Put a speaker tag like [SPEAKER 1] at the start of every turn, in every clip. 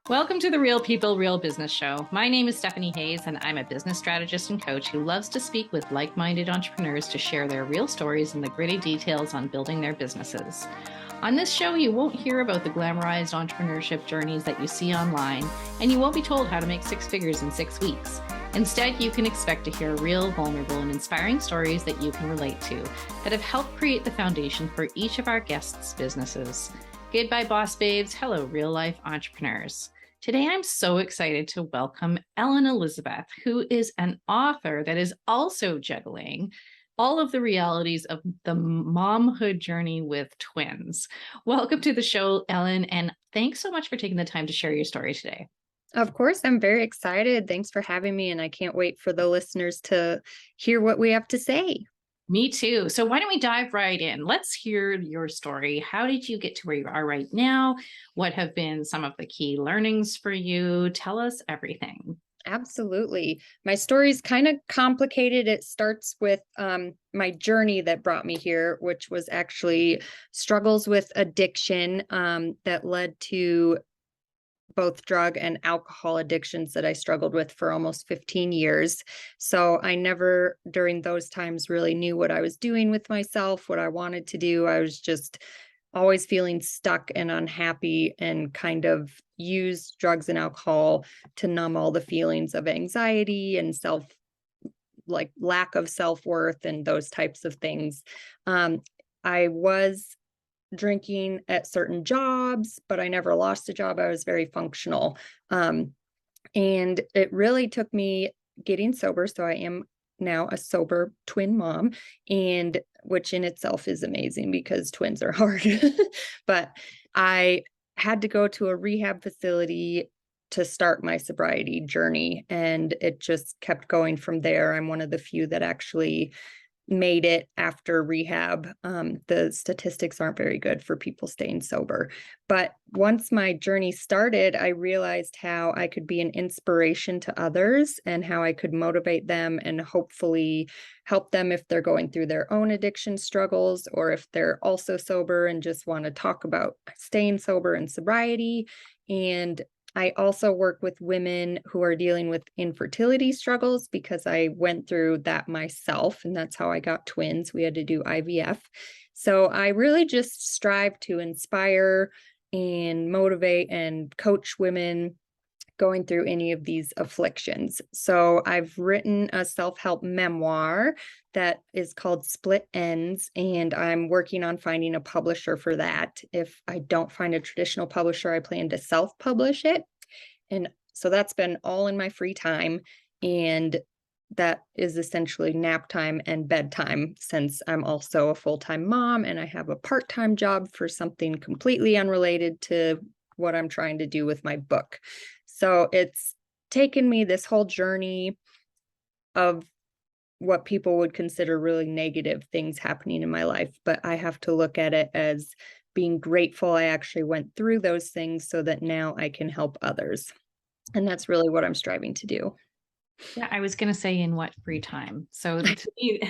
[SPEAKER 1] Welcome to the Real People, Real Business Show. My name is Stephanie Hayes, and I'm a business strategist and coach who loves to speak with like-minded entrepreneurs to share their real stories and the gritty details on building their businesses. On this show, you won't hear about the glamorized entrepreneurship journeys that you see online, and you won't be told how to make six figures in 6 weeks. Instead, you can expect to hear real, vulnerable, and inspiring stories that you can relate to that have helped create the foundation for each of our guests' businesses. Goodbye, boss babes. Hello, real-life entrepreneurs. Today, I'm so excited to welcome Ellen Elizabeth, who is an author that is also juggling all of the realities of the momhood journey with twins. Welcome to the show, Ellen, and thanks so much for taking the time to share your story today.
[SPEAKER 2] Of course, I'm very excited. Thanks for having me, and I can't wait for the listeners to hear what we have to say.
[SPEAKER 1] Me too. So why don't we dive right in? Let's hear your story. How did you get to where you are right now? What have been some of the key learnings for you? Tell us everything.
[SPEAKER 2] Absolutely. My story's kind of complicated. It starts with my journey that brought me here, which was actually struggles with addiction that led to both drug and alcohol addictions that I struggled with for almost 15 years. So I never during those times really knew what I was doing with myself, what I wanted to do. I was just always feeling stuck and unhappy and kind of used drugs and alcohol to numb all the feelings of anxiety and lack of self-worth and those types of things. I was drinking at certain jobs, but I never lost a job. I was very functional. And it really took me getting sober. So I am now a sober twin mom, and which in itself is amazing because twins are hard. But I had to go to a rehab facility to start my sobriety journey, and it just kept going from there. I'm one of the few that actually made it after rehab. The statistics aren't very good for people staying sober. But once my journey started, I realized how I could be an inspiration to others and how I could motivate them and hopefully help them if they're going through their own addiction struggles, or if they're also sober and just want to talk about staying sober and sobriety. And I also work with women who are dealing with infertility struggles because I went through that myself, and that's how I got twins. We had to do IVF. So I really just strive to inspire and motivate and coach women going through any of these afflictions. So I've written a self-help memoir that is called Split Ends, and I'm working on finding a publisher for that. If I don't find a traditional publisher, I plan to self-publish it. And so that's been all in my free time, and that is essentially nap time and bedtime, since I'm also a full-time mom and I have a part-time job for something completely unrelated to what I'm trying to do with my book. So it's taken me this whole journey of what people would consider really negative things happening in my life, but I have to look at it as being grateful I actually went through those things so that now I can help others. And that's really what I'm striving to do.
[SPEAKER 1] Yeah, I was going to say in what free time. So to me,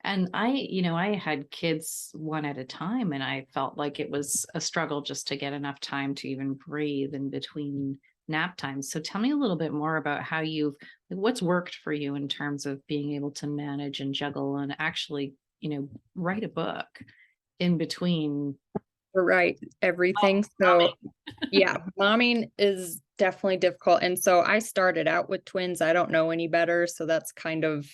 [SPEAKER 1] and I had kids one at a time, and I felt like it was a struggle just to get enough time to even breathe in between nap times. So tell me a little bit more about how what's worked for you in terms of being able to manage and juggle and actually, write a book in between.
[SPEAKER 2] Right. Everything. So yeah, momming is definitely difficult. And so I started out with twins. I don't know any better. So that's kind of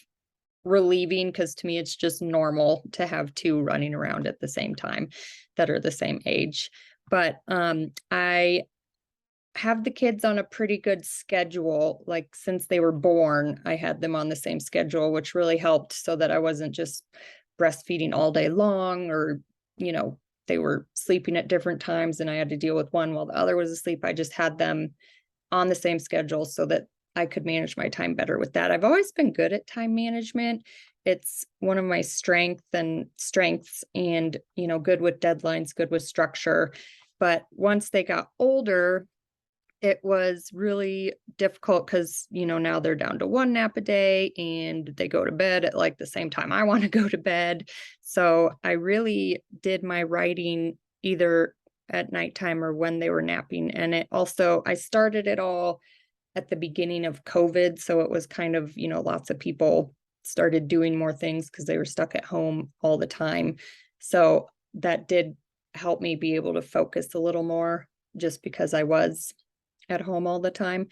[SPEAKER 2] relieving, because to me, it's just normal to have two running around at the same time that are the same age. But I have the kids on a pretty good schedule. Like since they were born, I had them on the same schedule, which really helped so that I wasn't just breastfeeding all day long, or, they were sleeping at different times and I had to deal with one while the other was asleep. I just had them on the same schedule so that I could manage my time better with that. I've always been good at time management. It's one of my strengths and, good with deadlines, good with structure. But once they got older, it was really difficult because, now they're down to one nap a day and they go to bed at like the same time I want to go to bed. So I really did my writing either at nighttime or when they were napping. And it also, I started it all at the beginning of COVID. So it was kind of, lots of people started doing more things because they were stuck at home all the time. So that did help me be able to focus a little more just because I was at home all the time.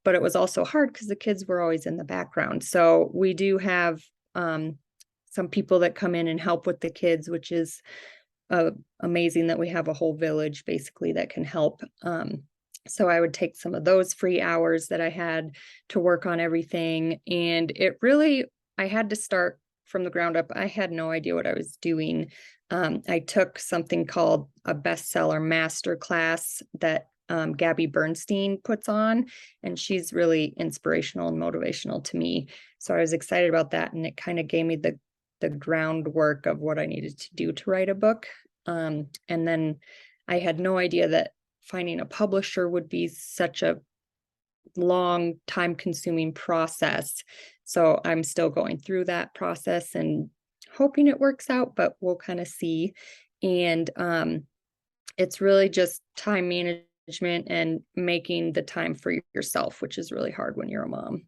[SPEAKER 2] But it was also hard because the kids were always in the background. So we do have some people that come in and help with the kids, which is amazing that we have a whole village basically that can help. So I would take some of those free hours that I had to work on everything. And it really, I had to start from the ground up. I had no idea what I was doing. I took something called a bestseller master class that Gabby Bernstein puts on, and she's really inspirational and motivational to me. So I was excited about that. And it kind of gave me the groundwork of what I needed to do to write a book. And then I had no idea that finding a publisher would be such a long, time-consuming process. So I'm still going through that process and hoping it works out, but we'll kind of see. And it's really just time management and making the time for yourself, which is really hard when you're a mom.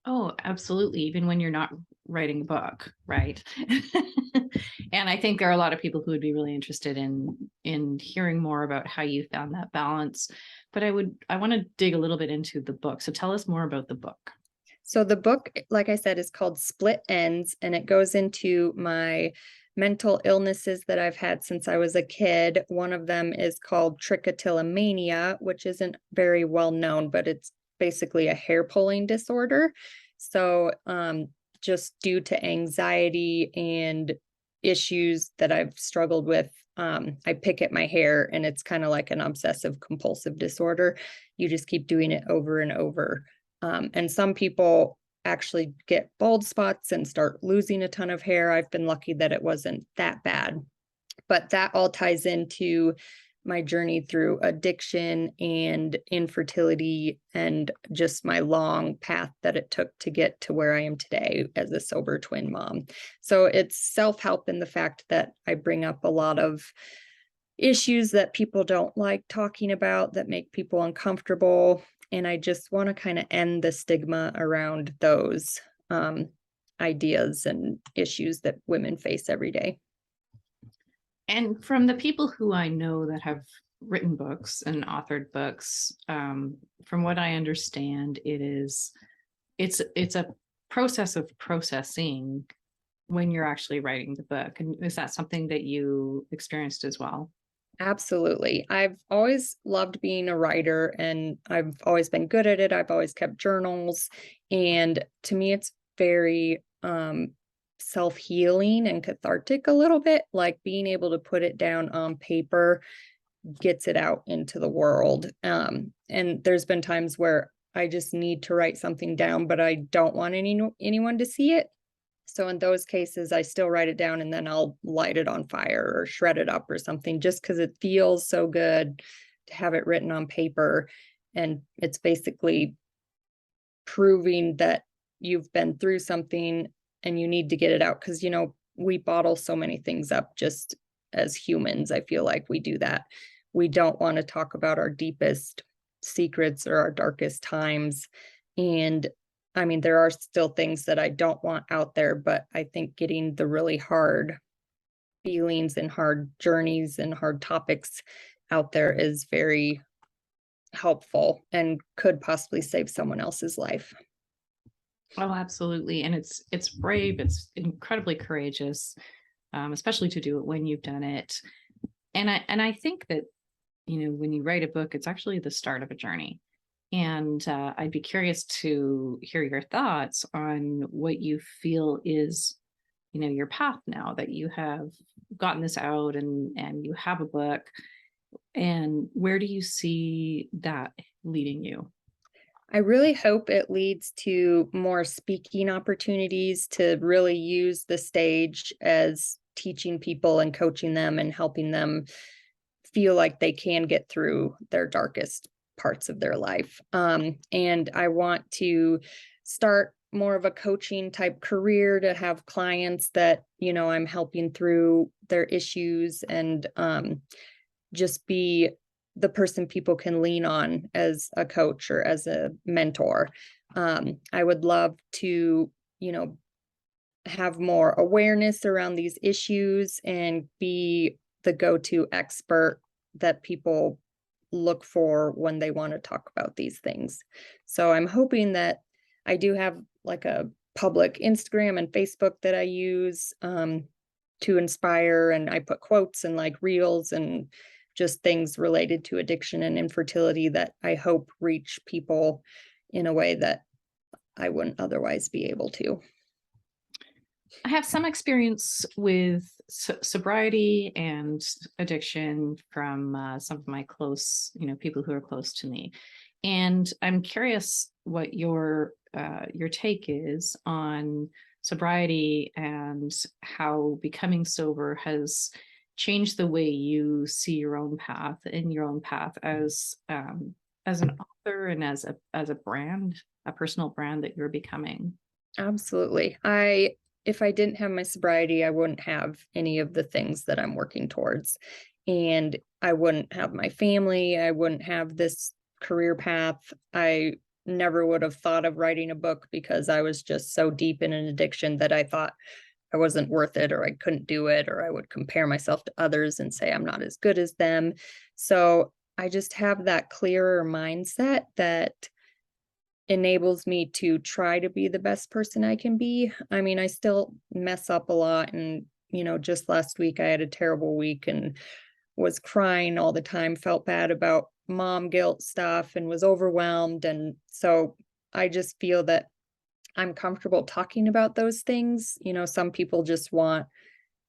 [SPEAKER 1] Oh, absolutely. Even when you're not writing a book, right? And I think there are a lot of people who would be really interested in hearing more about how you found that balance. But I want to dig a little bit into the book. So tell us more about the book.
[SPEAKER 2] So the book, like I said, is called Split Ends, and it goes into my mental illnesses that I've had since I was a kid. One of them is called trichotillomania, which isn't very well known, but it's basically a hair pulling disorder. So just due to anxiety and issues that I've struggled with, I pick at my hair, and it's kind of like an obsessive compulsive disorder. You just keep doing it over and over. And some people actually get bald spots and start losing a ton of hair. I've been lucky that it wasn't that bad, but that all ties into my journey through addiction and infertility and just my long path that it took to get to where I am today as a sober twin mom. So it's self-help in the fact that I bring up a lot of issues that people don't like talking about, that make people uncomfortable. And I just want to kind of end the stigma around those ideas and issues that women face every day.
[SPEAKER 1] And from the people who I know that have written books and authored books, from what I understand, it's a process of processing when you're actually writing the book. And is that something that you experienced as well?
[SPEAKER 2] Absolutely. I've always loved being a writer, and I've always been good at it. I've always kept journals. And to me, it's very self-healing and cathartic a little bit, like being able to put it down on paper gets it out into the world. And there's been times where I just need to write something down, but I don't want anyone to see it. So in those cases, I still write it down, and then I'll light it on fire or shred it up or something, just because it feels so good to have it written on paper. And it's basically proving that you've been through something and you need to get it out. Because, we bottle so many things up just as humans. I feel like we do that. We don't want to talk about our deepest secrets or our darkest times. And I mean, there are still things that I don't want out there, but I think getting the really hard feelings and hard journeys and hard topics out there is very helpful and could possibly save someone else's life.
[SPEAKER 1] Oh, absolutely. And it's brave. It's incredibly courageous, especially to do it when you've done it. And I think that, when you write a book, it's actually the start of a journey. And I'd be curious to hear your thoughts on what you feel is, your path now that you have gotten this out and you have a book. And where do you see that leading you?
[SPEAKER 2] I really hope it leads to more speaking opportunities, to really use the stage as teaching people and coaching them and helping them feel like they can get through their darkest parts of their life. And I want to start more of a coaching type career, to have clients that, I'm helping through their issues and just be the person people can lean on as a coach or as a mentor. I would love to, have more awareness around these issues and be the go-to expert that people look for when they want to talk about these things. So I'm hoping that I do have like a public Instagram and Facebook that I use to inspire, and I put quotes and like reels and just things related to addiction and infertility that I hope reach people in a way that I wouldn't otherwise be able to.
[SPEAKER 1] I have some experience with sobriety and addiction from some of my close, people who are close to me. And I'm curious what your take is on sobriety and how becoming sober has changed the way you see your own path as an author and as a brand, a personal brand that you're becoming.
[SPEAKER 2] Absolutely. If I didn't have my sobriety, I wouldn't have any of the things that I'm working towards. And I wouldn't have my family. I wouldn't have this career path. I never would have thought of writing a book because I was just so deep in an addiction that I thought I wasn't worth it, or I couldn't do it, or I would compare myself to others and say I'm not as good as them. So I just have that clearer mindset that enables me to try to be the best person I can be. I mean, I still mess up a lot. And, just last week I had a terrible week and was crying all the time, felt bad about mom guilt stuff and was overwhelmed. And so I just feel that I'm comfortable talking about those things. Some people just want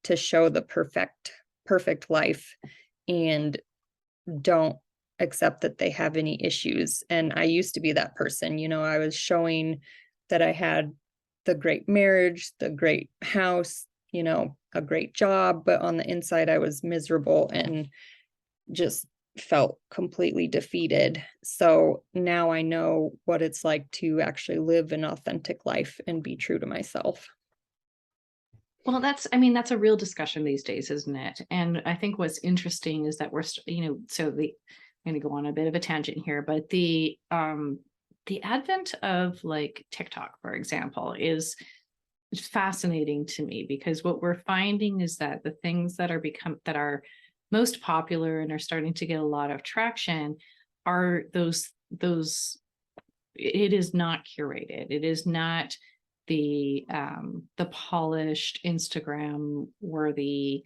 [SPEAKER 2] to show the perfect life and don't accept that they have any issues. And I used to be that person. I was showing that I had the great marriage, the great house, a great job, but on the inside I was miserable and just felt completely defeated. So now I know what it's like to actually live an authentic life and be true to myself.
[SPEAKER 1] Well, that's a real discussion these days, isn't it? And I think what's interesting is that I'm going to go on a bit of a tangent here, but the advent of like TikTok, for example, is fascinating to me, because what we're finding is that the things that are most popular and are starting to get a lot of traction are those it is not curated. It is not the polished Instagram worthy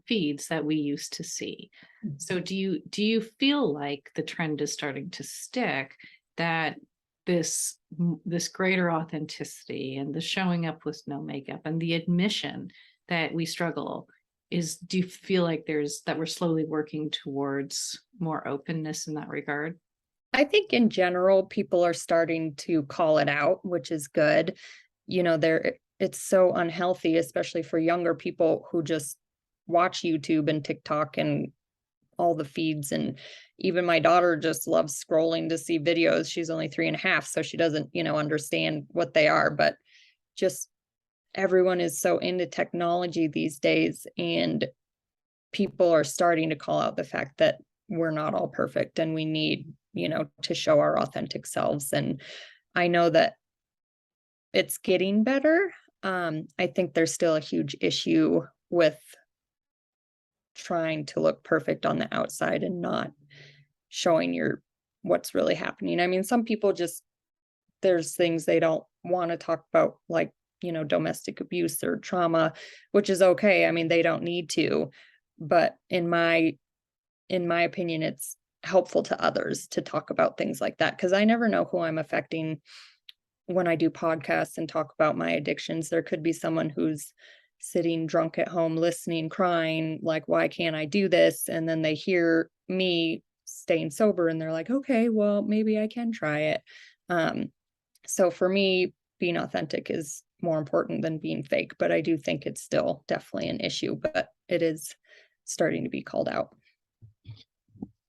[SPEAKER 1] feeds that we used to see. So do you feel like the trend is starting to stick, that this greater authenticity and the showing up with no makeup and the admission that we struggle do you feel like we're slowly working towards more openness in that regard?
[SPEAKER 2] I think in general, people are starting to call it out, which is good. It's so unhealthy, especially for younger people who just watch YouTube and TikTok and all the feeds. And even my daughter just loves scrolling to see videos. She's only 3.5, so she doesn't, understand what they are, but just everyone is so into technology these days, and people are starting to call out the fact that we're not all perfect and we need, to show our authentic selves. And I know that it's getting better. I think there's still a huge issue with trying to look perfect on the outside and not showing what's really happening. I mean, some people there's things they don't want to talk about, like, domestic abuse or trauma, which is okay. I mean, they don't need to, but in my opinion, it's helpful to others to talk about things like that, because I never know who I'm affecting when I do podcasts and talk about my addictions. There could be someone who's sitting drunk at home, listening, crying, like, why can't I do this? And then they hear me staying sober and they're like, okay, well, maybe I can try it. So for me, being authentic is more important than being fake, but I do think it's still definitely an issue, but it is starting to be called out.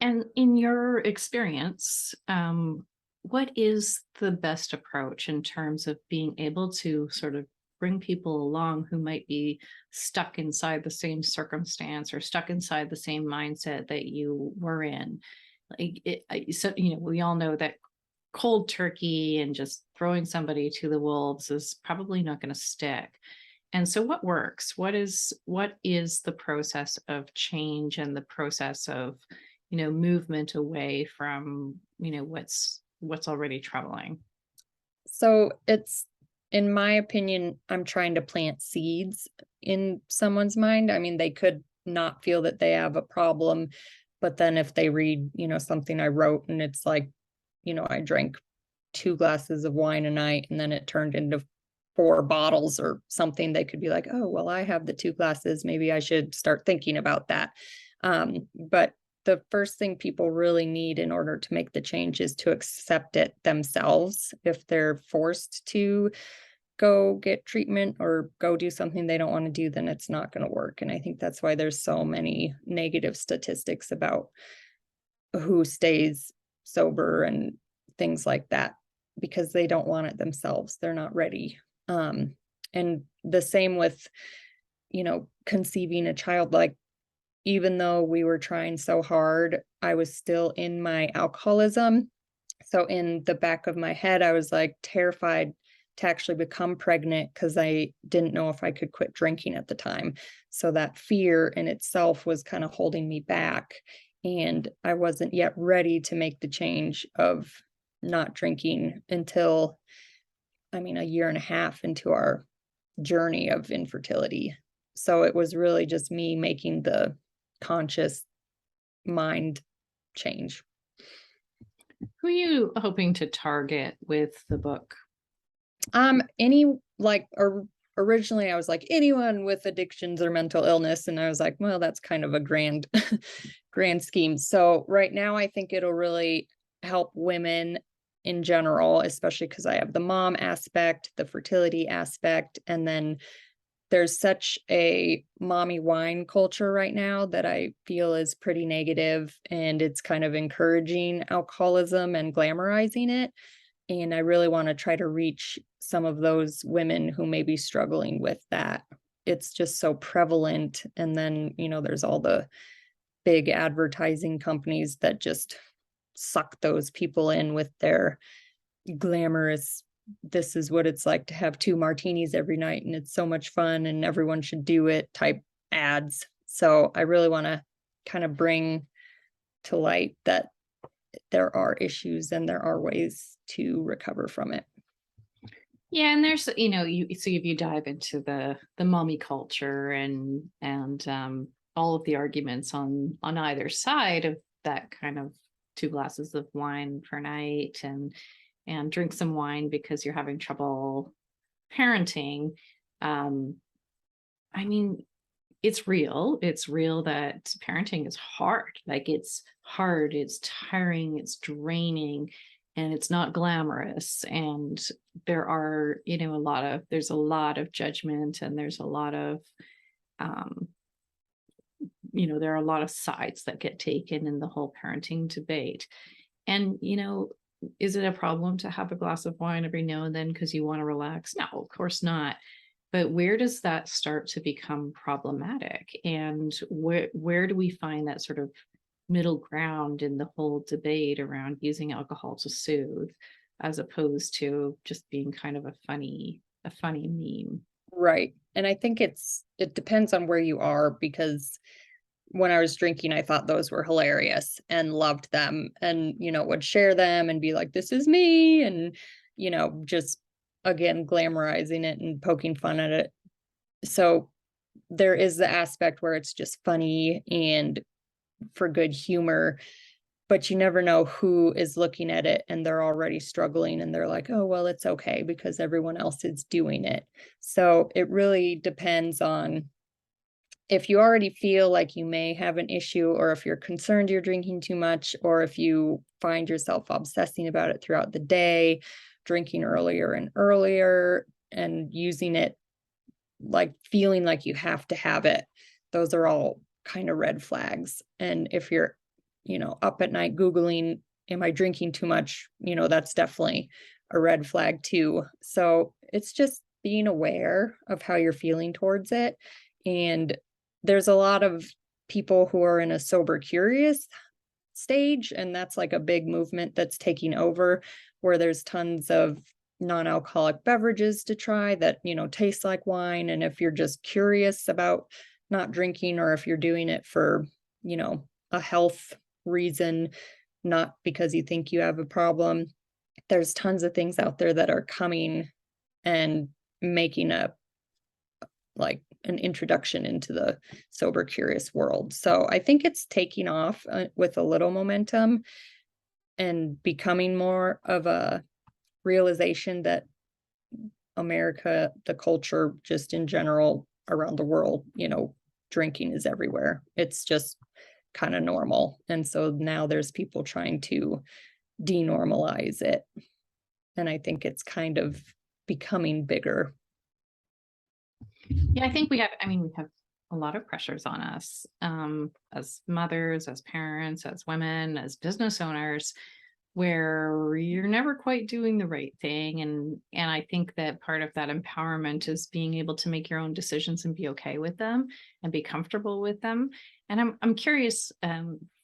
[SPEAKER 1] And in your experience, what is the best approach in terms of being able to sort of bring people along who might be stuck inside the same circumstance or stuck inside the same mindset that you were in. So, we all know that cold turkey and just throwing somebody to the wolves is probably not going to stick. And so what works? What is the process of change and the process of, movement away from, what's already troubling?
[SPEAKER 2] So it's, in my opinion, I'm trying to plant seeds in someone's mind. I mean, they could not feel that they have a problem, but then if they read, something I wrote and it's like, I drank 2 glasses of wine a night and then it turned into 4 bottles or something, they could be like, oh, well, I have the 2 glasses. Maybe I should start thinking about that. But the first thing people really need in order to make the change is to accept it themselves. If they're forced to go get treatment or go do something they don't want to do, then it's not going to work. And I think that's why there's so many negative statistics about who stays sober and things like that, because they don't want it themselves. They're not ready. And the same with, conceiving a child. Like, even though we were trying so hard, I was still in my alcoholism. So in the back of my head, I was like terrified to actually become pregnant because I didn't know if I could quit drinking at the time. So that fear in itself was kind of holding me back. And I wasn't yet ready to make the change of not drinking until, a year and a half into our journey of infertility. So it was really just me making the conscious mind change.
[SPEAKER 1] Who are you hoping to target with the book?
[SPEAKER 2] Originally I was like anyone with addictions or mental illness, and I was like, well, that's kind of a grand grand scheme. So right now I think it'll really help women in general, especially because I have the mom aspect, the fertility aspect, and then there's such a mommy wine culture right now that I feel is pretty negative, and it's kind of encouraging alcoholism and glamorizing it. And I really want to try to reach some of those women who may be struggling with that. It's just so prevalent. And then, there's all the big advertising companies that just suck those people in with their glamorous, this is what it's like to have 2 martinis every night and it's so much fun and everyone should do it type ads. So I really want to kind of bring to light that there are issues and there are ways to recover from it.
[SPEAKER 1] Yeah, and there's, so if you dive into the mommy culture and all of the arguments on either side of that, kind of 2 glasses of wine per night and drink some wine because you're having trouble parenting. It's real. It's real that parenting is hard. Like, it's hard, it's tiring, it's draining, and it's not glamorous. And there are, there's a lot of judgment, and there's a lot of, there are a lot of sides that get taken in the whole parenting debate. And, is it a problem to have a glass of wine every now and then because you want to relax? No, of course not. But where does that start to become problematic? And where do we find that sort of middle ground in the whole debate around using alcohol to soothe, as opposed to just being kind of a funny meme?
[SPEAKER 2] Right. And I think it depends on where you are, because when I was drinking, I thought those were hilarious and loved them and, would share them and be like, this is me. And, just again, glamorizing it and poking fun at it. So there is the aspect where it's just funny and for good humor, but you never know who is looking at it and they're already struggling and they're like, oh, well, it's okay because everyone else is doing it. So it really depends on if you already feel like you may have an issue, or if you're concerned you're drinking too much, or if you find yourself obsessing about it throughout the day, drinking earlier and earlier and using it, like feeling like you have to have it. Those are all kind of red flags. And if you're, up at night Googling, am I drinking too much? That's definitely a red flag too. So it's just, being aware of how you're feeling towards it. And there's a lot of people who are in a sober curious stage, and that's like a big movement that's taking over, where there's tons of non-alcoholic beverages to try that, taste like wine. And if you're just curious about not drinking, or if you're doing it for, a health reason, not because you think you have a problem, there's tons of things out there that are coming and making an introduction into the sober curious world. So I think it's taking off with a little momentum and becoming more of a realization that America, the culture, just in general around the world, drinking is everywhere. It's just kind of normal. And so now there's people trying to denormalize it. And I think it's kind of becoming bigger.
[SPEAKER 1] Yeah, I think we have a lot of pressures on us, as mothers, as parents, as women, as business owners, where you're never quite doing the right thing. And I think that part of that empowerment is being able to make your own decisions and be okay with them and be comfortable with them. And I'm curious,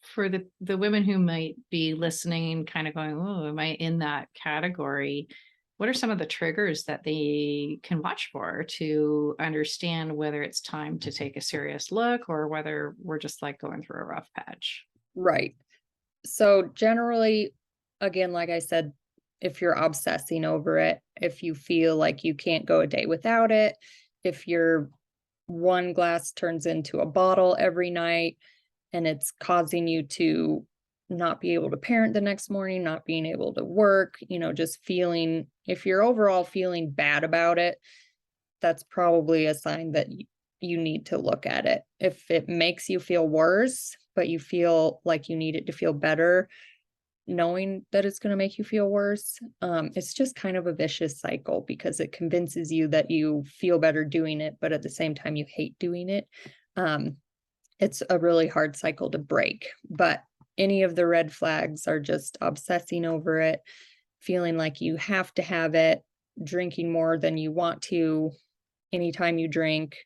[SPEAKER 1] for the women who might be listening and kind of going, oh, am I in that category? What are some of the triggers that they can watch for to understand whether it's time to take a serious look, or whether we're just like going through a rough patch?
[SPEAKER 2] Right. So generally, again, like I said, if you're obsessing over it, if you feel like you can't go a day without it, if your one glass turns into a bottle every night and it's causing you to not be able to parent the next morning, not being able to work, just feeling, if you're overall feeling bad about it, that's probably a sign that you need to look at it. If it makes you feel worse, but you feel like you need it to feel better, knowing that it's going to make you feel worse, it's just kind of a vicious cycle, because it convinces you that you feel better doing it, but at the same time you hate doing it. It's a really hard cycle to break. But any of the red flags are just obsessing over it, feeling like you have to have it, drinking more than you want to anytime you drink.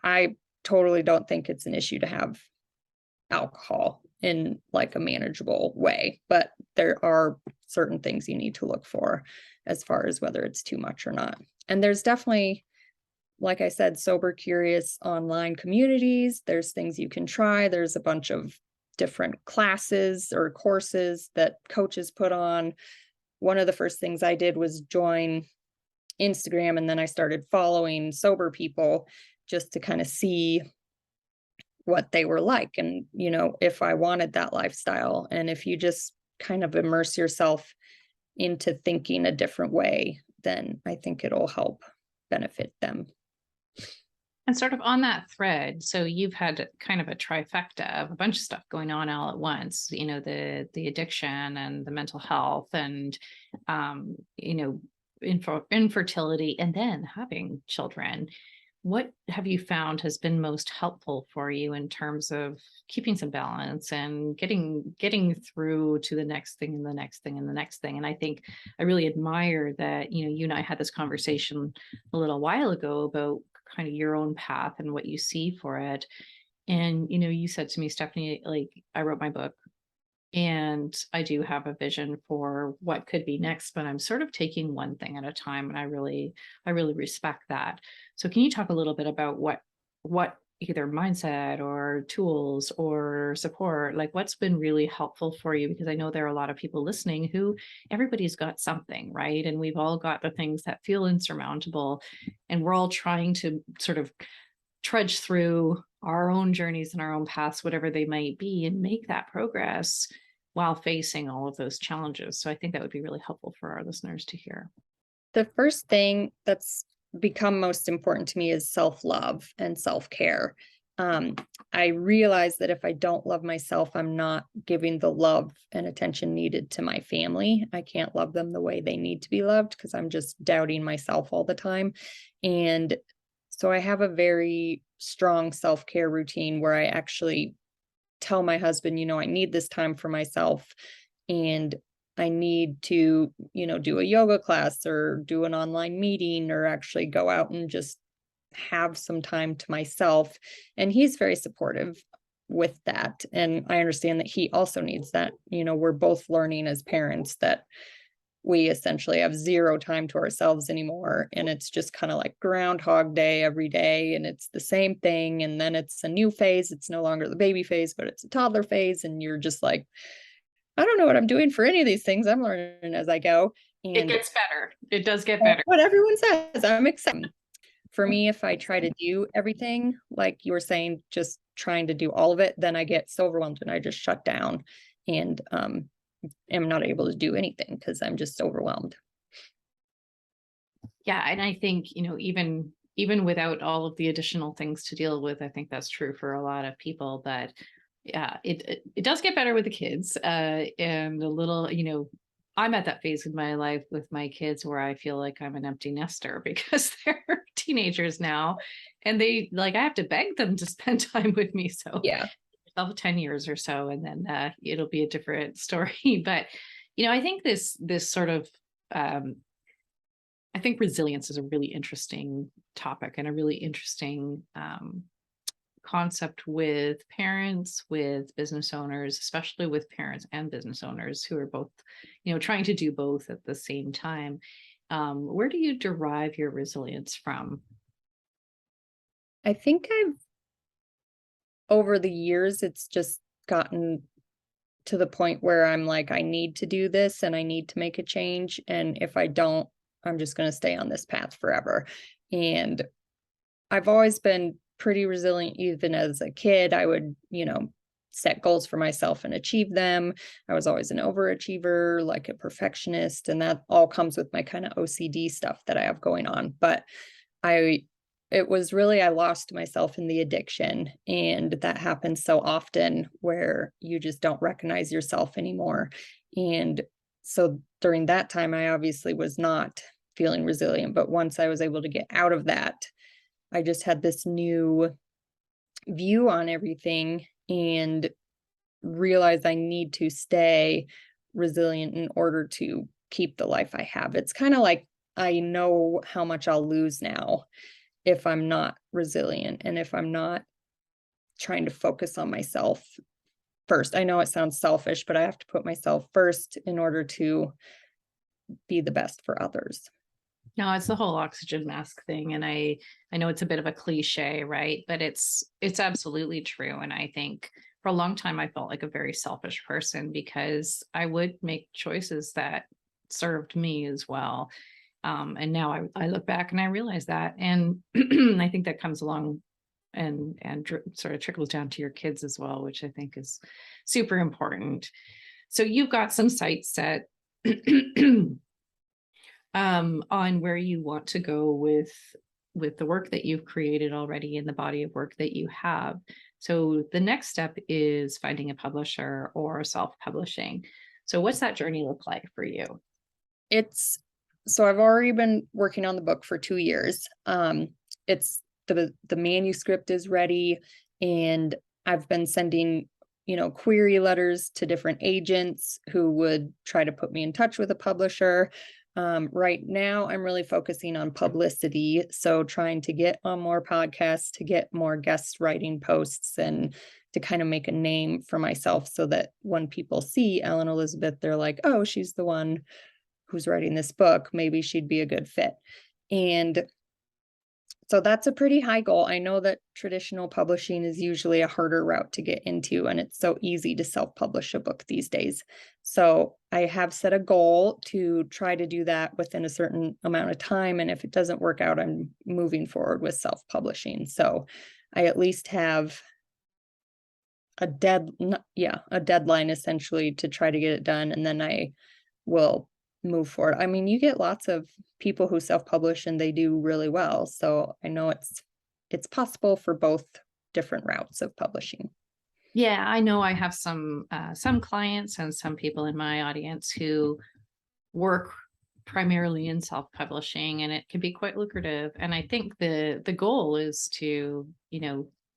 [SPEAKER 2] I totally don't think it's an issue to have alcohol in like a manageable way, but there are certain things you need to look for as far as whether it's too much or not. And there's definitely, like I said, sober curious online communities. There's things you can try. There's a bunch of different classes or courses that coaches put on. One of the first things I did was join Instagram, and then I started following sober people just to kind of see what they were like, and if I wanted that lifestyle. And if you just kind of immerse yourself into thinking a different way, then I think it'll help benefit them.
[SPEAKER 1] And sort of on that thread, so you've had kind of a trifecta of a bunch of stuff going on all at once, the addiction and the mental health and, infertility, and then having children. What have you found has been most helpful for you in terms of keeping some balance and getting through to the next thing and the next thing and the next thing? And I think I really admire that, you and I had this conversation a little while ago about kind of your own path and what you see for it. And, you said to me, Stephanie, like, I wrote my book and I do have a vision for what could be next, but I'm sort of taking one thing at a time. And I really respect that. So can you talk a little bit about what either mindset or tools or support, like what's been really helpful for you? Because I know there are a lot of people listening who everybody's got something, right? And we've all got the things that feel insurmountable, and we're all trying to sort of trudge through our own journeys and our own paths, whatever they might be, and make that progress while facing all of those challenges. So I think that would be really helpful for our listeners to hear.
[SPEAKER 2] The first thing that's become most important to me is self-love and self-care. I realize that if I don't love myself, I'm not giving the love and attention needed to my family. I can't love them the way they need to be loved, because I'm just doubting myself all the time. And so I have a very strong self-care routine where I actually tell my husband, I need this time for myself. And I need to, do a yoga class or do an online meeting or actually go out and just have some time to myself. And he's very supportive with that. And I understand that he also needs that. We're both learning as parents that we essentially have zero time to ourselves anymore. And it's just kind of like Groundhog Day every day. And it's the same thing. And then it's a new phase. It's no longer the baby phase, but it's a toddler phase. And you're just like, I don't know what I'm doing for any of these things. I'm learning as I go.
[SPEAKER 1] It
[SPEAKER 2] And
[SPEAKER 1] gets better. It does get better.
[SPEAKER 2] what everyone says, I'm excited. For me, if I try to do everything, like you were saying, just trying to do all of it, then I get so overwhelmed and I just shut down and am not able to do anything because I'm just overwhelmed.
[SPEAKER 1] Yeah. And I think, even without all of the additional things to deal with, I think that's true for a lot of people. But yeah, it does get better with the kids. And a little, I'm at that phase in my life with my kids where I feel like I'm an empty nester because they're teenagers now, and I have to beg them to spend time with me. So
[SPEAKER 2] Yeah.
[SPEAKER 1] about 10 years or so, and then it'll be a different story. But I think this sort of I think resilience is a really interesting topic and a really interesting concept with parents, with business owners, especially with parents and business owners who are both, trying to do both at the same time. Where do you derive your resilience from?
[SPEAKER 2] I think over the years, it's just gotten to the point where I'm like, I need to do this and I need to make a change. And if I don't, I'm just going to stay on this path forever. And I've always been pretty resilient. Even as a kid, I would, set goals for myself and achieve them. I was always an overachiever, like a perfectionist, and that all comes with my kind of OCD stuff that I have going on. But it was really, I lost myself in the addiction. And that happens so often where you just don't recognize yourself anymore. And so during that time, I obviously was not feeling resilient. But once I was able to get out of that, I just had this new view on everything and realized I need to stay resilient in order to keep the life I have. It's kind of like I know how much I'll lose now if I'm not resilient and if I'm not trying to focus on myself first. I know it sounds selfish, but I have to put myself first in order to be the best for others.
[SPEAKER 1] No, it's the whole oxygen mask thing. And I know it's a bit of a cliche, right? But it's absolutely true. And I think for a long time, I felt like a very selfish person because I would make choices that served me as well. And now I look back and I realize that. And I think that comes along and sort of trickles down to your kids as well, which I think is super important. So you've got some sights set on where you want to go with the work that you've created already in the body of work that you have. So the next step is finding a publisher or self-publishing. So what's that journey look like for you?
[SPEAKER 2] So I've already been working on the book for 2 years. It's the manuscript is ready, and I've been sending, query letters to different agents who would try to put me in touch with a publisher. Right now, I'm really focusing on publicity. So trying to get on more podcasts, to get more guest writing posts, and to kind of make a name for myself so that when people see Ellen Elizabeth, they're like, oh, she's the one who's writing this book. Maybe she'd be a good fit. And so that's a pretty high goal. I know that traditional publishing is usually a harder route to get into, and it's so easy to self-publish a book these days. So I have set a goal to try to do that within a certain amount of time. And if it doesn't work out, I'm moving forward with self-publishing. So I at least have a deadline essentially to try to get it done. And then I will move forward. I mean, you get lots of people who self-publish and they do really well. So I know it's possible for both different routes of publishing.
[SPEAKER 1] Yeah, I know I have some clients and some people in my audience who work primarily in self-publishing, and it can be quite lucrative. And I think the goal is to,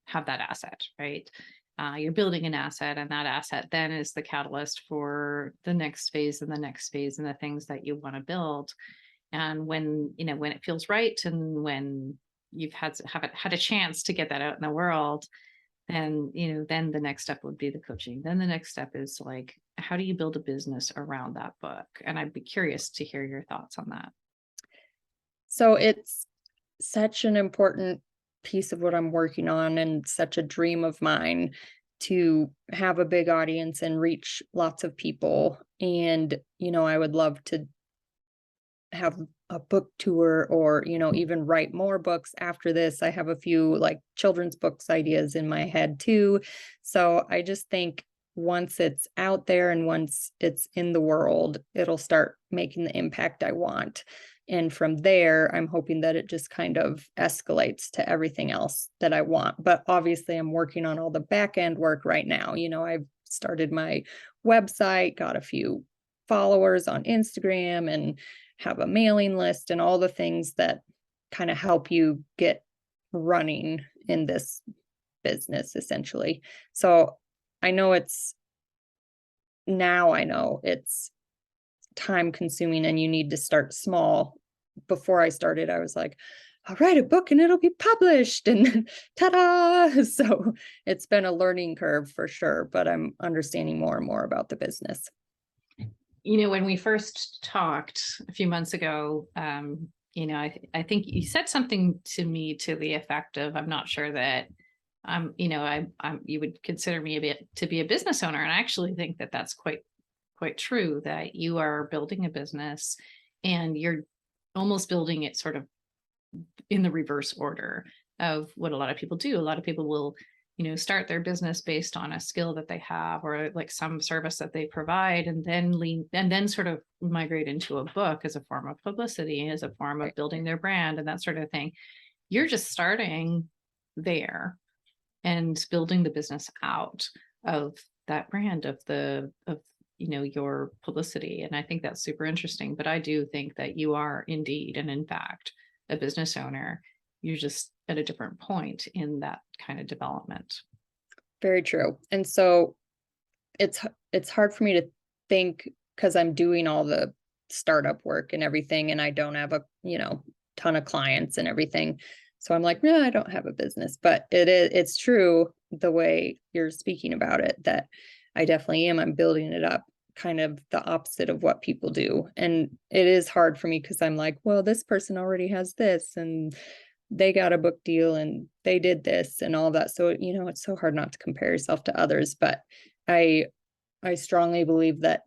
[SPEAKER 1] have that asset, right? you're building an asset, and that asset then is the catalyst for the next phase and the next phase and the things that you want to build. And when, when it feels right, and when you've haven't had a chance to get that out in the world, then, then the next step would be the coaching. Then the next step is like, how do you build a business around that book? And I'd be curious to hear your thoughts on that.
[SPEAKER 2] So it's such an important piece of what I'm working on, and such a dream of mine to have a big audience and reach lots of people. And, I would love to have a book tour, or, even write more books after this. I have a few like children's books ideas in my head too. So I just think once it's out there and once it's in the world, it'll start making the impact I want. And from there, I'm hoping that it just kind of escalates to everything else that I want. But obviously, I'm working on all the back end work right now. I've started my website, got a few followers on Instagram, and have a mailing list, and all the things that kind of help you get running in this business, essentially. So I know it's time consuming, and you need to start small. Before I started, I was like, I'll write a book and it'll be published, and ta-da. So it's been a learning curve for sure, but I'm understanding more and more about the business.
[SPEAKER 1] When we first talked a few months ago, I think you said something to me to the effect of, I'm not sure that you would consider me to be a business owner. And I actually think that that's quite true, that you are building a business and you're almost building it sort of in the reverse order of what a lot of people do. A lot of people will, start their business based on a skill that they have, or like some service that they provide, and then sort of migrate into a book as a form of publicity, as a form of building their brand and that sort of thing. You're just starting there and building the business out of that brand, of your publicity. And I think that's super interesting. But I do think that you are indeed, and in fact, a business owner. You're just at a different point in that kind of development.
[SPEAKER 2] Very true. And so it's hard for me to think, because I'm doing all the startup work and everything, and I don't have a ton of clients and everything. So I'm like, no, I don't have a business. But it's true the way you're speaking about it, that I definitely am. I'm building it up, kind of the opposite of what people do. And it is hard for me, because I'm like, well, this person already has this, and they got a book deal, and they did this and all that. So, it's so hard not to compare yourself to others. But I strongly believe that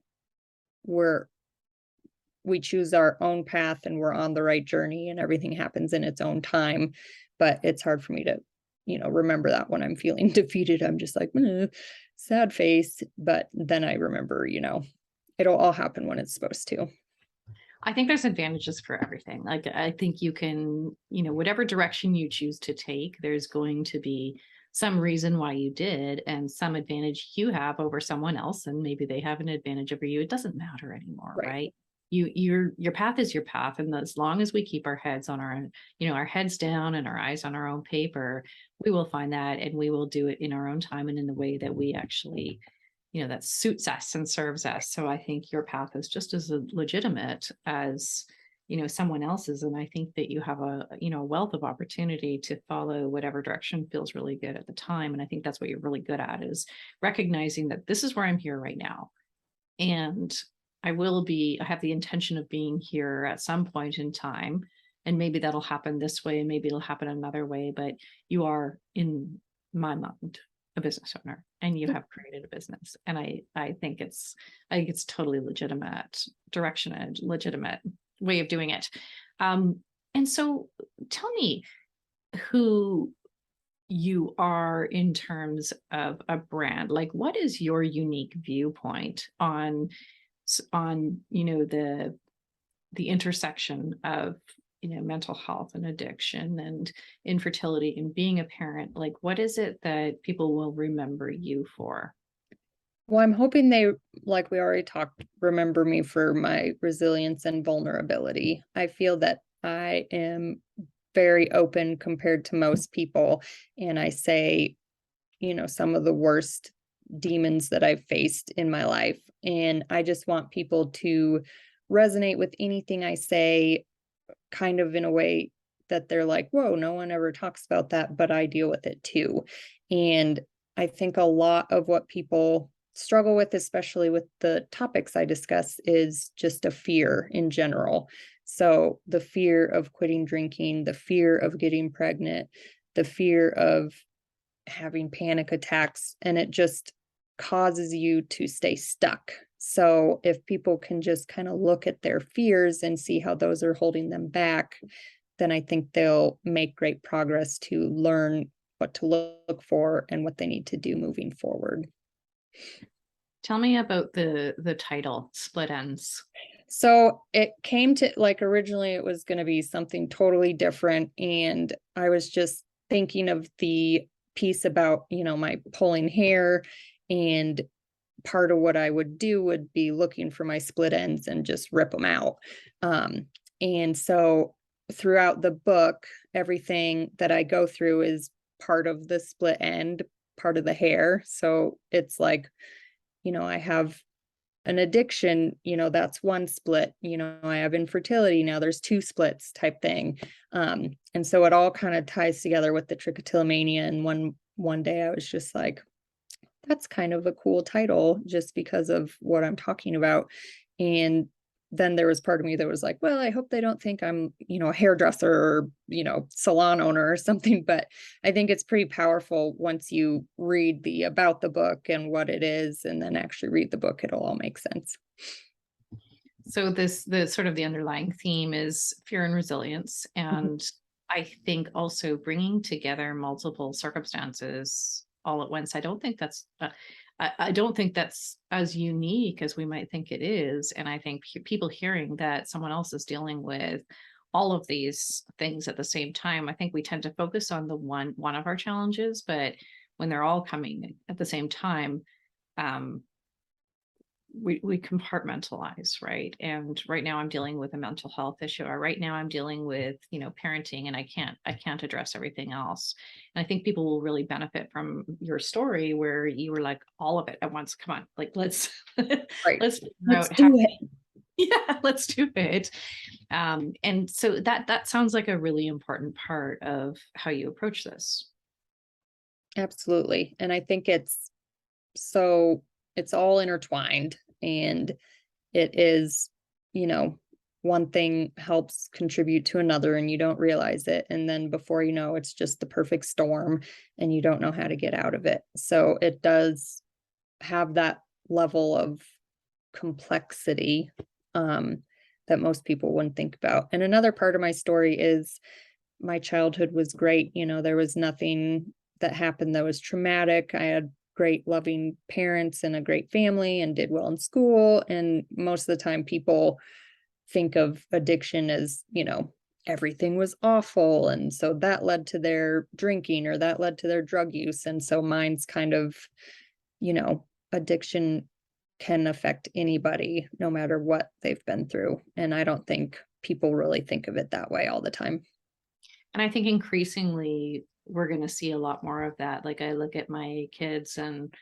[SPEAKER 2] we choose our own path, and we're on the right journey, and everything happens in its own time. But it's hard for me to, remember that when I'm feeling defeated. I'm just like, sad face. But then I remember, it'll all happen when it's supposed to.
[SPEAKER 1] I think there's advantages for everything. Like, I think you can, whatever direction you choose to take, there's going to be some reason why you did, and some advantage you have over someone else, and maybe they have an advantage over you. It doesn't matter anymore, right? Your path is your path. And as long as we keep our heads on our heads down and our eyes on our own paper, we will find that, and we will do it in our own time and in the way that we actually, that suits us and serves us. So I think your path is just as legitimate as, someone else's. And I think that you have a wealth of opportunity to follow whatever direction feels really good at the time. And I think that's what you're really good at, is recognizing that this is where I'm here right now. And I have the intention of being here at some point in time. And maybe that'll happen this way, and maybe it'll happen another way, but you are, in my mind, a business owner, and you have created a business. And I think it's totally legitimate direction and legitimate way of doing it. And so tell me who you are in terms of a brand. Like, what is your unique viewpoint on the intersection of mental health and addiction and infertility and being a parent? Like, what is it that people will remember you for?
[SPEAKER 2] Well, I'm hoping they, like we already talked, remember me for my resilience and vulnerability. I feel that I am very open compared to most people, and I say some of the worst demons that I've faced in my life. And I just want people to resonate with anything I say, kind of in a way that they're like, whoa, no one ever talks about that, but I deal with it too. And I think a lot of what people struggle with, especially with the topics I discuss, is just a fear in general. So the fear of quitting drinking, the fear of getting pregnant, the fear of having panic attacks, and it just causes you to stay stuck. So if people can just kind of look at their fears and see how those are holding them back, then I think they'll make great progress to learn what to look for and what they need to do moving forward.
[SPEAKER 1] Tell me about the title, Split Ends.
[SPEAKER 2] So it came to, like, originally it was going to be something totally different. And I was just thinking of the piece about, my pulling hair, and part of what I would do would be looking for my split ends and just rip them out. And so throughout the book, everything that I go through is part of the split end, part of the hair. So it's like, I have an addiction, that's one split, I have infertility, now there's two splits type thing. And so it all kind of ties together with the trichotillomania. And one day I was just like, that's kind of a cool title just because of what I'm talking about. And then there was part of me that was like, well, I hope they don't think I'm, a hairdresser or, salon owner or something. But I think it's pretty powerful once you read about the book and what it is, and then actually read the book, it'll all make sense.
[SPEAKER 1] So the sort of the underlying theme is fear and resilience. And I think also bringing together multiple circumstances all at once. I don't think that's as unique as we might think it is. And I think people hearing that someone else is dealing with all of these things at the same time, I think we tend to focus on the one of our challenges, but when they're all coming at the same time, we compartmentalize, right? And right now I'm dealing with a mental health issue, or right now I'm dealing with, parenting, and I can't address everything else. And I think people will really benefit from your story where you were like all of it at once. Come on, like let's
[SPEAKER 2] Right.
[SPEAKER 1] let's figure
[SPEAKER 2] Let's
[SPEAKER 1] out
[SPEAKER 2] do
[SPEAKER 1] how,
[SPEAKER 2] it.
[SPEAKER 1] yeah, let's do it. And so that sounds like a really important part of how you approach this.
[SPEAKER 2] Absolutely. And I think it's all intertwined, and it is, one thing helps contribute to another and you don't realize it. And then before you know, it's just the perfect storm and you don't know how to get out of it. So it does have that level of complexity that most people wouldn't think about. And another part of my story is my childhood was great. There was nothing that happened that was traumatic. I had great loving parents and a great family and did well in school. And most of the time people think of addiction as, everything was awful. And so that led to their drinking or that led to their drug use. And so mine's kind of, addiction can affect anybody no matter what they've been through. And I don't think people really think of it that way all the time.
[SPEAKER 1] And I think increasingly we're going to see a lot more of that. Like I look at my kids and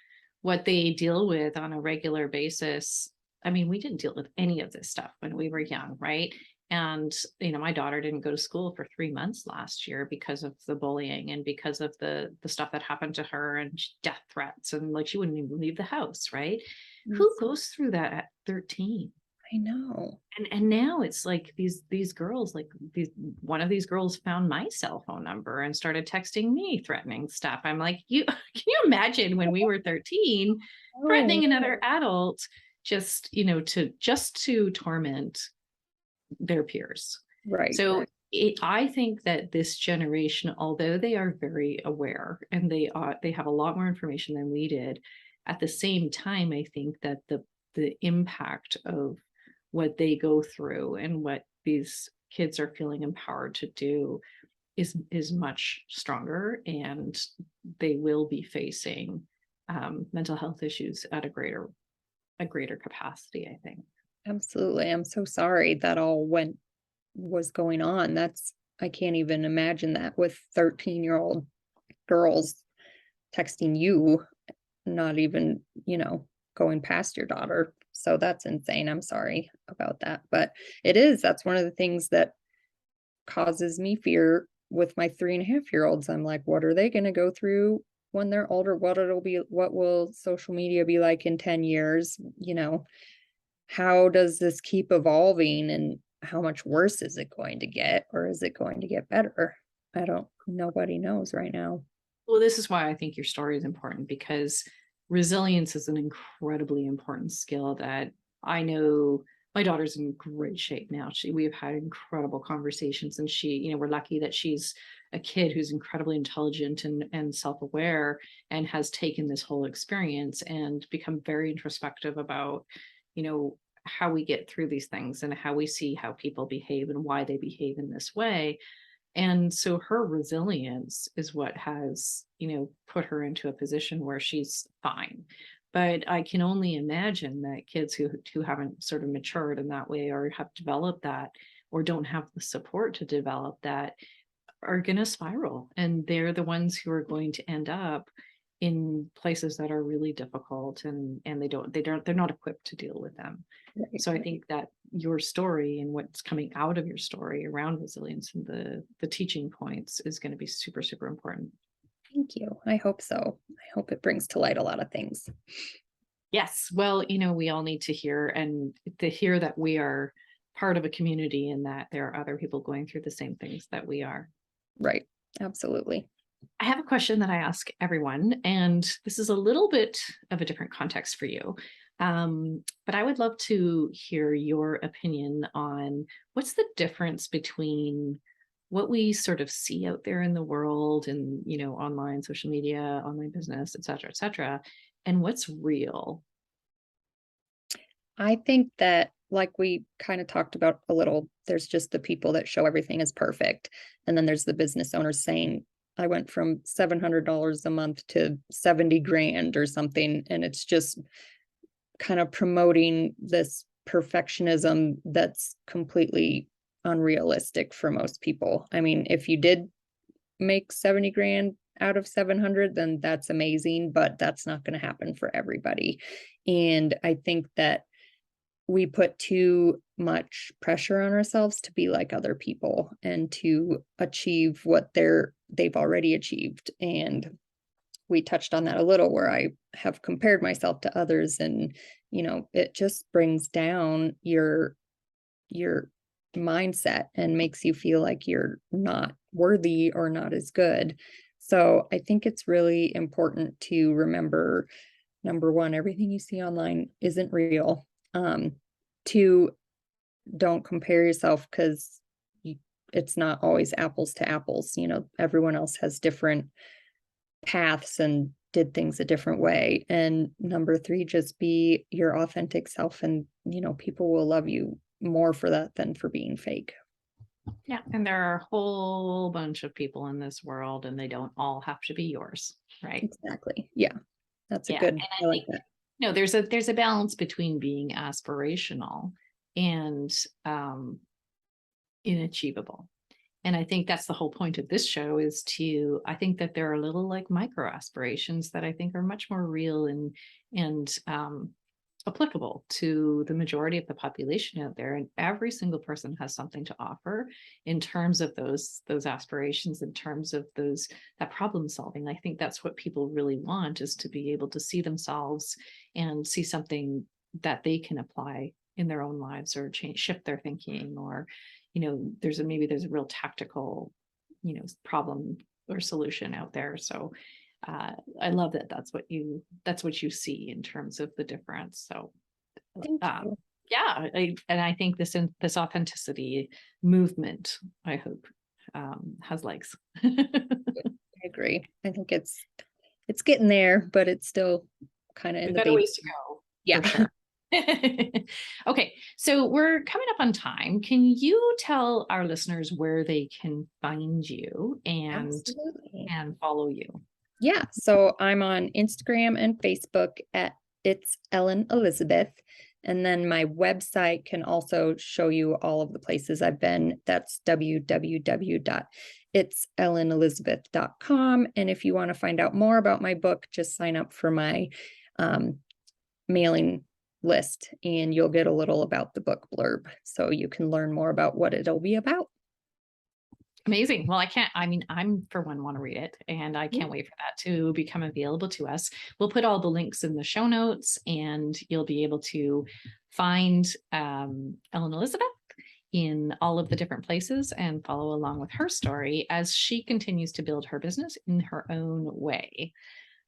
[SPEAKER 1] what they deal with on a regular basis. I mean, we didn't deal with any of this stuff when we were young, right? And, my daughter didn't go to school for 3 months last year because of the bullying and because of the stuff that happened to her and death threats. And like, she wouldn't even leave the house, right?
[SPEAKER 2] Yes.
[SPEAKER 1] Who goes through that at 13?
[SPEAKER 2] I know.
[SPEAKER 1] And now it's like these girls, like one of these girls found my cell phone number and started texting me threatening stuff. I'm like, you can you imagine when we were 13 threatening another adult just to torment their peers.
[SPEAKER 2] Right.
[SPEAKER 1] So I think that this generation, although they are very aware and they have a lot more information than we did, at the same time, I think that the impact of what they go through and what these kids are feeling empowered to do is much stronger, and they will be facing mental health issues at a greater capacity, I think.
[SPEAKER 2] Absolutely. I'm so sorry that all was going on. I can't even imagine that with 13-year-old girls. texting you, not even, going past your daughter. So that's insane. I'm sorry about that. But that's one of the things that causes me fear with my 3.5-year-olds. I'm like, what are they going to go through when they're older? What will social media be like in 10 years? How does this keep evolving, and how much worse is it going to get, or is it going to get better? Nobody knows right now.
[SPEAKER 1] Well, this is why I think your story is important, because resilience is an incredibly important skill that I know my daughter's in great shape now. We have had incredible conversations, and we're lucky that she's a kid who's incredibly intelligent and self-aware, and has taken this whole experience and become very introspective about, how we get through these things and how we see how people behave and why they behave in this way. And so her resilience is what has, put her into a position where she's fine. But I can only imagine that kids who haven't sort of matured in that way, or have developed that, or don't have the support to develop that, are going to spiral. And they're the ones who are going to end up in places that are really difficult, and they're not equipped to deal with them.
[SPEAKER 2] Right.
[SPEAKER 1] So I think that your story and what's coming out of your story around resilience and the teaching points is going to be super, super important.
[SPEAKER 2] Thank you. I hope so. I hope it brings to light a lot of things.
[SPEAKER 1] Yes. Well, we all need to hear that we are part of a community, and that there are other people going through the same things that we are.
[SPEAKER 2] Right. Absolutely.
[SPEAKER 1] I have a question that I ask everyone, and this is a little bit of a different context for you. But I would love to hear your opinion on what's the difference between what we sort of see out there in the world, and, online, social media, online business, et cetera, and what's real.
[SPEAKER 2] I think that, like we kind of talked about a little, there's just the people that show everything is perfect. And then there's the business owners saying, I went from $700 a month to 70 grand or something. And it's just kind of promoting this perfectionism that's completely unrealistic for most people. I mean, if you did make 70 grand out of 700, then that's amazing, but that's not going to happen for everybody. And I think that we put too much pressure on ourselves to be like other people and to achieve what they've already achieved. And we touched on that a little, where I have compared myself to others, and it just brings down your mindset and makes you feel like you're not worthy or not as good. So I think it's really important to remember, number one, everything you see online isn't real. Two, don't compare yourself, because it's not always apples to apples. Everyone else has different paths and did things a different way. And number three, just be your authentic self, and people will love you more for that than for being fake.
[SPEAKER 1] Yeah. And there are a whole bunch of people in this world, and they don't all have to be yours. Right.
[SPEAKER 2] Exactly. Yeah. That's a
[SPEAKER 1] Yeah.
[SPEAKER 2] good,
[SPEAKER 1] And
[SPEAKER 2] I like that.
[SPEAKER 1] there's a balance between being aspirational and inachievable. And I think that's the whole point of this show, I think that there are little like micro aspirations that I think are much more real and applicable to the majority of the population out there. And every single person has something to offer in terms of those aspirations, in terms of that problem solving. I think that's what people really want, is to be able to see themselves and see something that they can apply in their own lives, or shift their thinking, or there's a real tactical problem or solution out there. So I love that that's what you see in terms of the difference. So
[SPEAKER 2] Thank you.
[SPEAKER 1] yeah, I think this authenticity movement, I hope, has legs.
[SPEAKER 2] I agree. I think it's getting there, but it's still kind of in
[SPEAKER 1] We've
[SPEAKER 2] the
[SPEAKER 1] got a
[SPEAKER 2] baby.
[SPEAKER 1] ways to go.
[SPEAKER 2] Yeah.
[SPEAKER 1] For sure. Okay, so we're coming up on time. Can you tell our listeners where they can find you
[SPEAKER 2] Absolutely.
[SPEAKER 1] and follow you?
[SPEAKER 2] Yeah. So I'm on Instagram and Facebook at It's Ellen Elizabeth. And then my website can also show you all of the places I've been. That's www.itselleniz.com. it's ellenelizabeth.com. And if you want to find out more about my book, just sign up for my mailing list and you'll get a little about the book blurb so you can learn more about what it'll be about.
[SPEAKER 1] Amazing. Well, I'm for one want to read it, and I can't wait for that to become available to us. We'll put all the links in the show notes, and you'll be able to find Ellen Elizabeth in all of the different places and follow along with her story as she continues to build her business in her own way.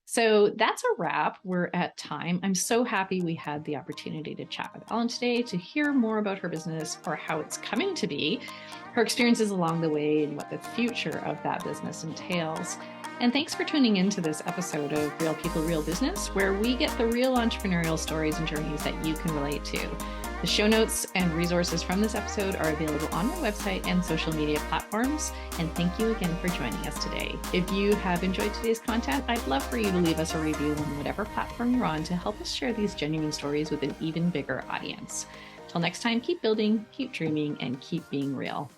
[SPEAKER 1] So that's a wrap. We're at time. I'm so happy we had the opportunity to chat with Ellen today to hear more about her business, or how it's coming to be, her experiences along the way, and what the future of that business entails. And thanks for tuning in to this episode of Real People, Real Business, where we get the real entrepreneurial stories and journeys that you can relate to. The show notes and resources from this episode are available on my website and social media platforms. And thank you again for joining us today. If you have enjoyed today's content, I'd love for you to leave us a review on whatever platform you're on to help us share these genuine stories with an even bigger audience. Till next time, keep building, keep dreaming, and keep being real.